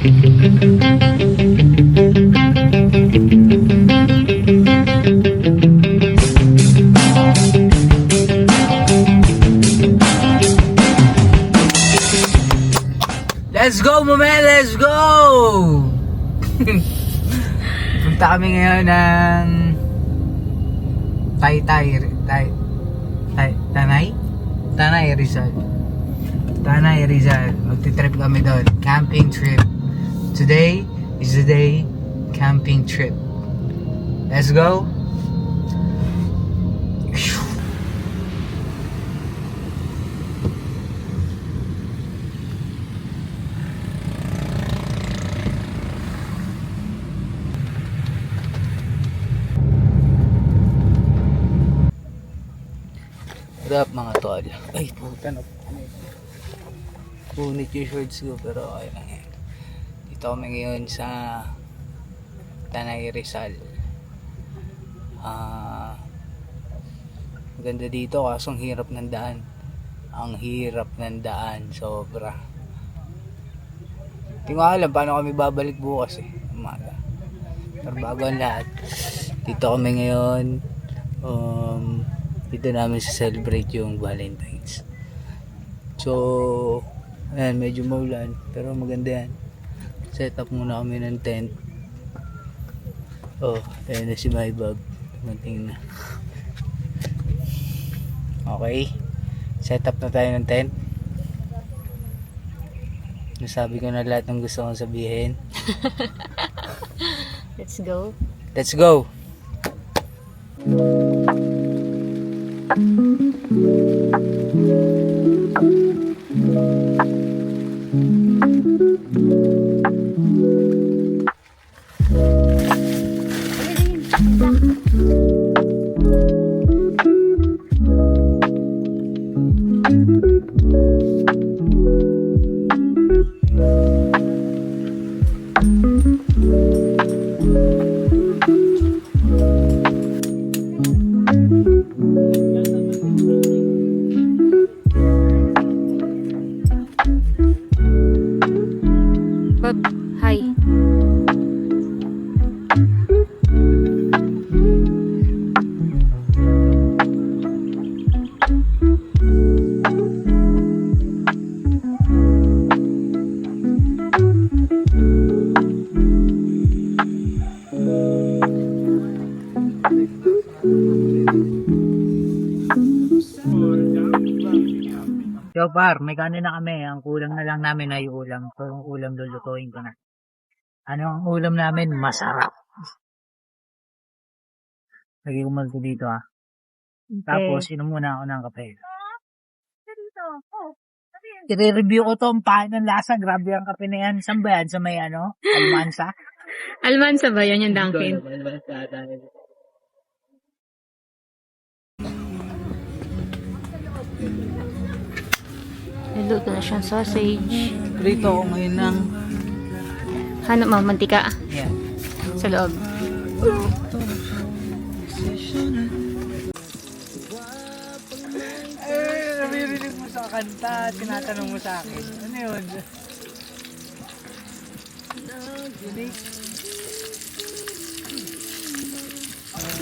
Let's go, Momel! Let's go! Punta kami ngayon ng Tanay Rizal. Tanay Rizal. Magti-trip kami doon. Camping trip. Today is the day camping trip. Let's go! Wrap mga tol. Ay, puta na. Punit yung shorts ko pero okay lang yan. Dito kami ngayon sa Tanay Rizal. Maganda dito kaso ang hirap ng daan. Ang hirap ng daan. Sobra. Hindi ko alam paano kami babalik bukas umaga. Pero bago ang lahat, dito kami ngayon. Dito namin celebrate yung Valentine's. So, ayan, medyo maulan pero maganda yan. Set up muna kami ng tent. Oh, ayan na si my bag. Tingnan na. Okay. Set up na tayo ng tent. Nasabi ko na lahat ng gusto kong sabihin. Let's go. Let's go. Bob, hi. Yo par, may kanin na kami. Ang kulang na lang namin ay ulam. So yung ulam lulutuin ko na. Ano ang ulam namin? Masarap. Lagi ko dito Tapos inom muna ako ng kape. I-review ko to ang paano ng lasa. Grabe ang kape na yan. Saan ba yan? Sa may Almansa? Almansa ba? Yan yung Dunkin. Niluto na siyang sausage. Prito ako ngayon ng Hanap mo, mantika yan. sa loob. Nabirinig mo sa kanta. Tinatanong mo sa akin. Ano yun?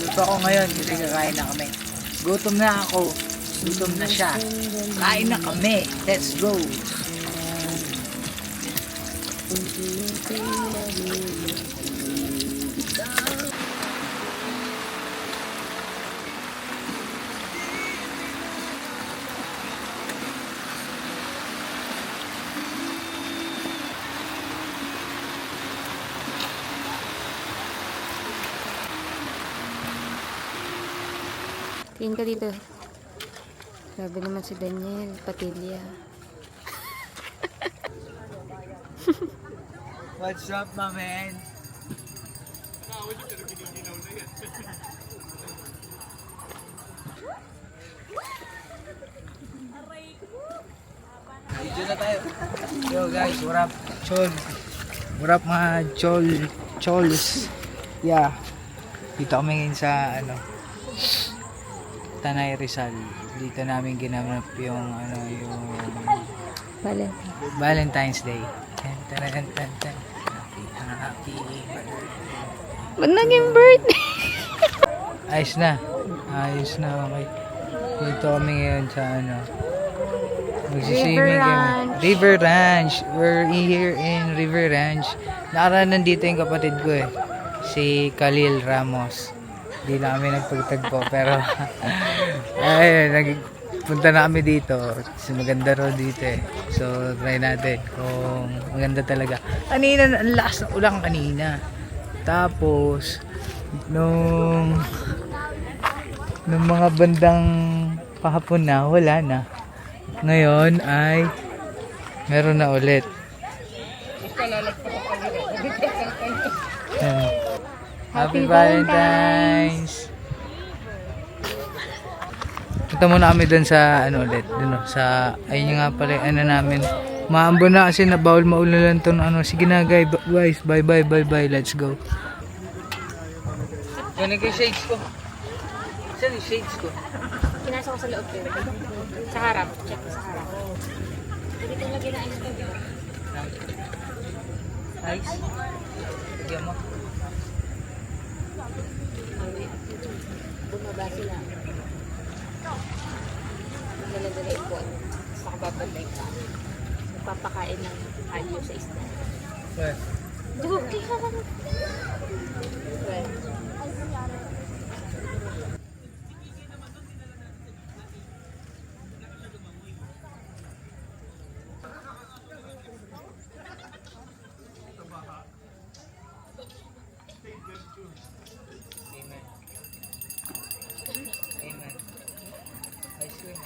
Gusto ako ngayon kasi kakain na kami. Gutom na ako. Gutom na siya. Kain na kami. Let's go. Tingin ka dito. Grabe naman si Daniel, Patilya. What's up, my man? Video na tayo. Yo guys, what up? Chol. What up mga chols? Yeah. Dito kami ngayon sa Tanay Rizal. Dito namin ginanap yung Valentine. Valentine's Day. Tan tan tan tan. Happy birthday. Ba't naging birthday? Ayos na. Ayos na, okay. Dito kami ngayon sa ano. Magsiswimming River kami. Ranch. River Ranch. We're here in River Ranch. Nakaraan nandito yung kapatid ko eh. Si Khalil Ramos. Hindi na kami nagpagtagpo pero ayun, nagpunta na kami dito. Kasi maganda raw dito eh. So try natin kung maganda talaga. Kanina, ang lakas ng ulan kanina. Tapos nung mga bandang kahapon na, wala na. Ngayon ay meron na ulit. Ayan. Happy Valentine's! Punta muna kami dun sa ano ulit, dun sa ayun nga pala ano namin. Maambo na kasi na bawal maulan to ano. Sige na guys, bye bye, let's go. Ganun yung shades ko. Saan yung shades ko? Kinasa ko sa loob pero. Sa harap. Check sa harap. Dito lagi na ice cream. Ice? Bigyan mo. Bumaba sila. Dala-dala ipon. Sa kababantay ka. Magpapakain ng alyo sa isda. Well, Joke ka. Well. amen. Amen. Ice cream.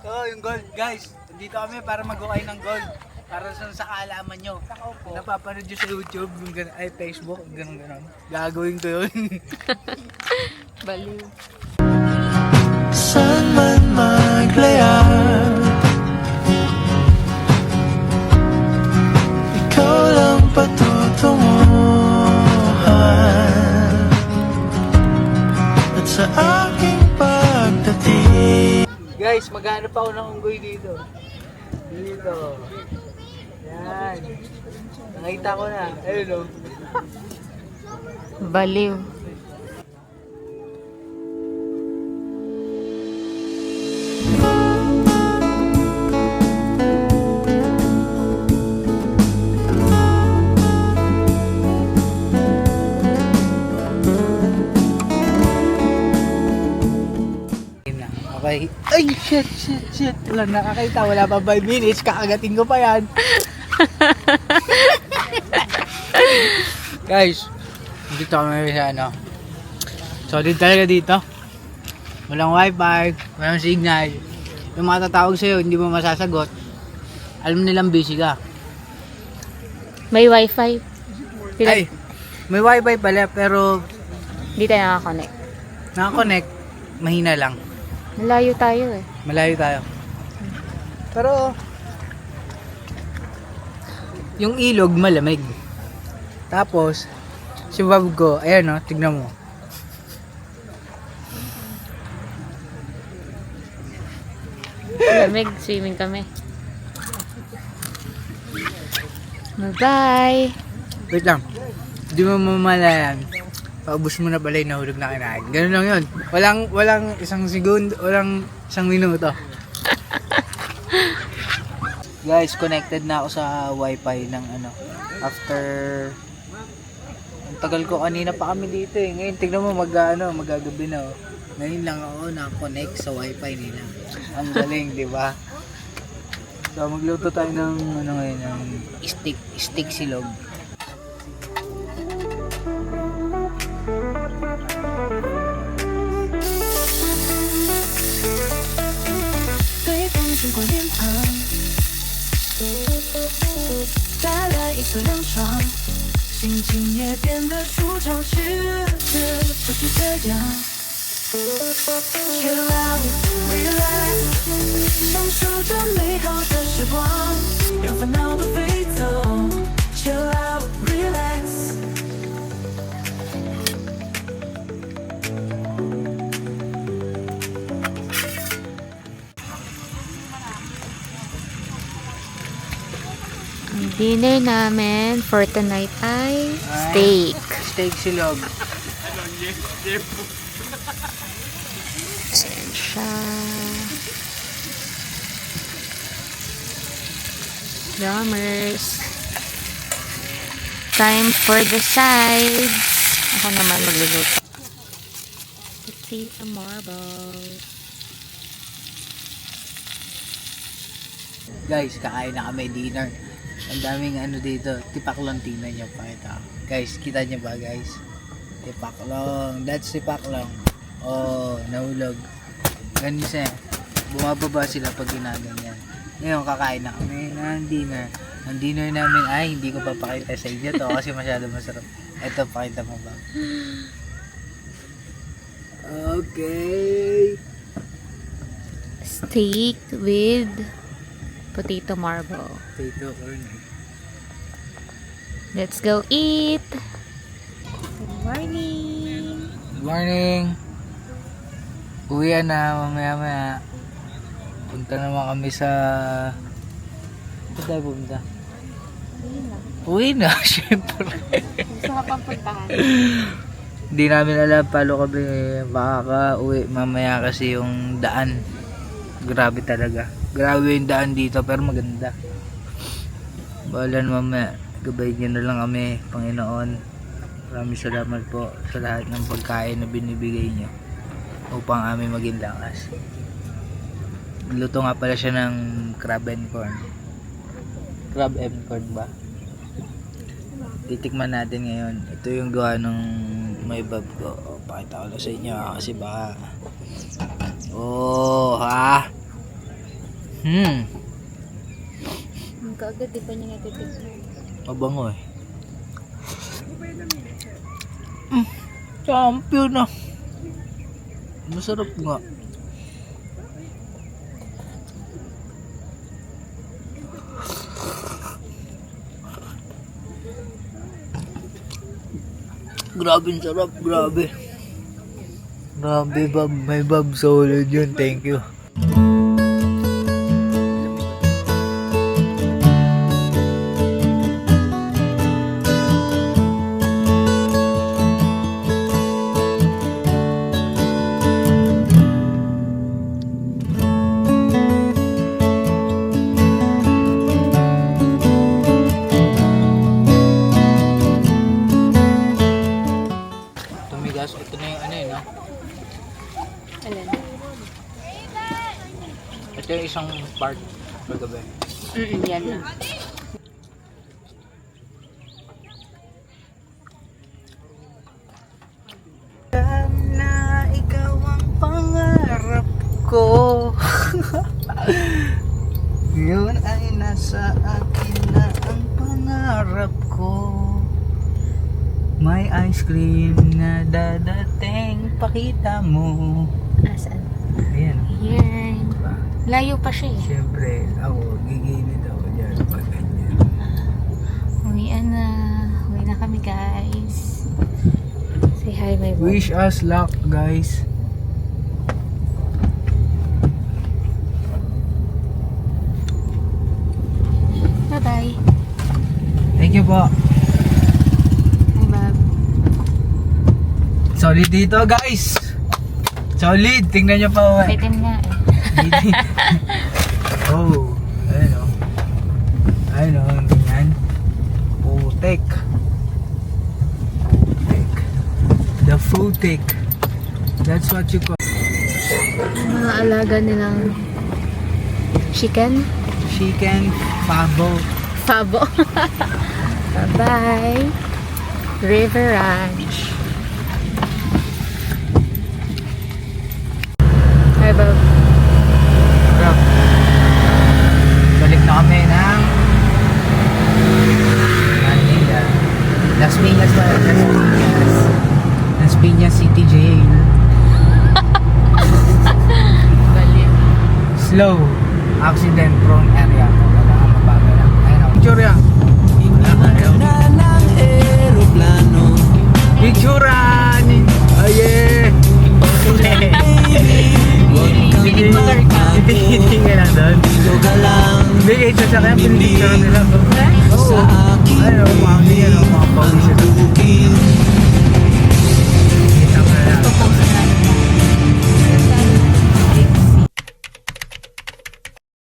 So, yung gold, guys. Dito kami para mag-ukay ng gold. Para sa kaalaman nyo. Napapanood nyo sa YouTube, yung ay Facebook, ganun. Gagawin ko yun. Baliw. Saan man maglayag, ikaw lang patutunguhan. At sa aking pagdating, Guys, maghanap ako ng unggoy dito. Dito. Yan. Nakita ko na. Ayun o. Baliw. Okay. Ay, shit. Wala nakakita. Wala pa 5 minutes. Kakagatin ko pa yan. Guys, dito kami sa ano. Solid talaga dito. Walang wifi, walang signal. Yung mga tatawag sa'yo, hindi mo masasagot. Alam nilang busy ka. May wifi. Ay, may wifi pala pero Hindi tayo nakakonnect. nakakonect, mahina lang. Malayo tayo eh. Malayo tayo. Pero yung ilog malamig. Tapos si Bob ko, ayan o, tignan mo. Lamig, swimming kami. Bye-bye! Wait lang. Hindi mo mamalayan. Paubos mo na pala yung nahulog na kinain. Ganun lang yun. Walang isang segundo, walang isang minuto. Guys, connected na ako sa wifi ng ano. After ang tagal ko kanina pa kami dito eh. Ngayon tignan mo magagabi na oh. Ngayon lang ako na-connect sa wifi nila. Ang galing, di ba? So magluto tayo ng ano ngayon, ng steak silog. Chill out, relax，享受着美好的时光，让烦恼都飞走。Chill out, relax。Ang Dinner namin for tonight ay steak. Steak silog. Ayan siya. Drummers. Time for the sides. Ako naman magluluto. Potato marble. Guys, kakain na kami dinner. Ang daming ano dito. Tipaklong, tingnan nyo. Pakita ko. Guys, kita nyo ba guys? Tipaklong. That's tipaklong. Oh, nahulog. Ganun siya. Bumababa sila pag ginaganyan. Ngayon, kakain na kami ng dinner. Ang dinner namin ay hindi ko papakita sa inyo to kasi masyado masarap. Ito, pakita mo ba? Okay. Steak with potato marble. Potato corn. Let's go eat! Good morning! Good morning. Uwian na mamaya-maya. Punta naman kami sa... Saan tayo pumunta? Uwi na, syempre. Gusto ka pang puntahan? Hindi namin alam paano kami makaka-uwi mamaya kasi yung daan. Grabe talaga. Grabe yung daan dito pero maganda. Bahala na mamaya. Gabay nyo na lang kami, Panginoon. Maraming salamat po sa lahat ng pagkain na binibigay nyo upang amin maging lakas. Luto nga pala siya ng crab and corn. Crab and corn ba? Titikman natin ngayon. Ito yung gawa ng may bab ko. O, pakita ko na sa inyo kasi baka... Oh, ha? Ang kaagad, di pa niya natitignan. Mabango eh. Champion na. Masarap nga. Grabe ang sarap, grabe. Grabe, Bob. May Bob solid yun. Thank you. Tumigas. Ito na yung ano yun, no? Alin? Ito yung isang part paggabi. Yan na. Na ikaw ang pangarap ko. Yun ay nasa akin na ang pangarap ko. May ice cream na dadating, pakita mo. Asan? Ayan. Yan. Layo pa siya eh. Siyempre, ako, gigilid ako dyan pag ganyan. Uwian na. Uwi na kami guys. Say hi my boy. Wish us luck, guys. Bye-bye. Thank you po. Hi Bob. Solid dito, guys. Solid. Tingnan nyo pa. Bitin nga eh. Oh, ayun o. Ayun o, ganyan. Putek. Putek. The Futek. That's what you call Mga alaga nilang chicken. chicken pabo. Fabo. Bye-bye. River Ranch. Hi Bob. Bro. Balik na kami ng Manila. Las Piñas ba? Las Piñas. Las Piñas City Jail. Baliw. Slow. Accident prone area. Kailangan mabagal lang. Ayun o. Picture yan. Picturean! Aye! Motor ka. Hindi ka lang doon. Hindi kayo sasakyan, pinipicture nila. Oo. sa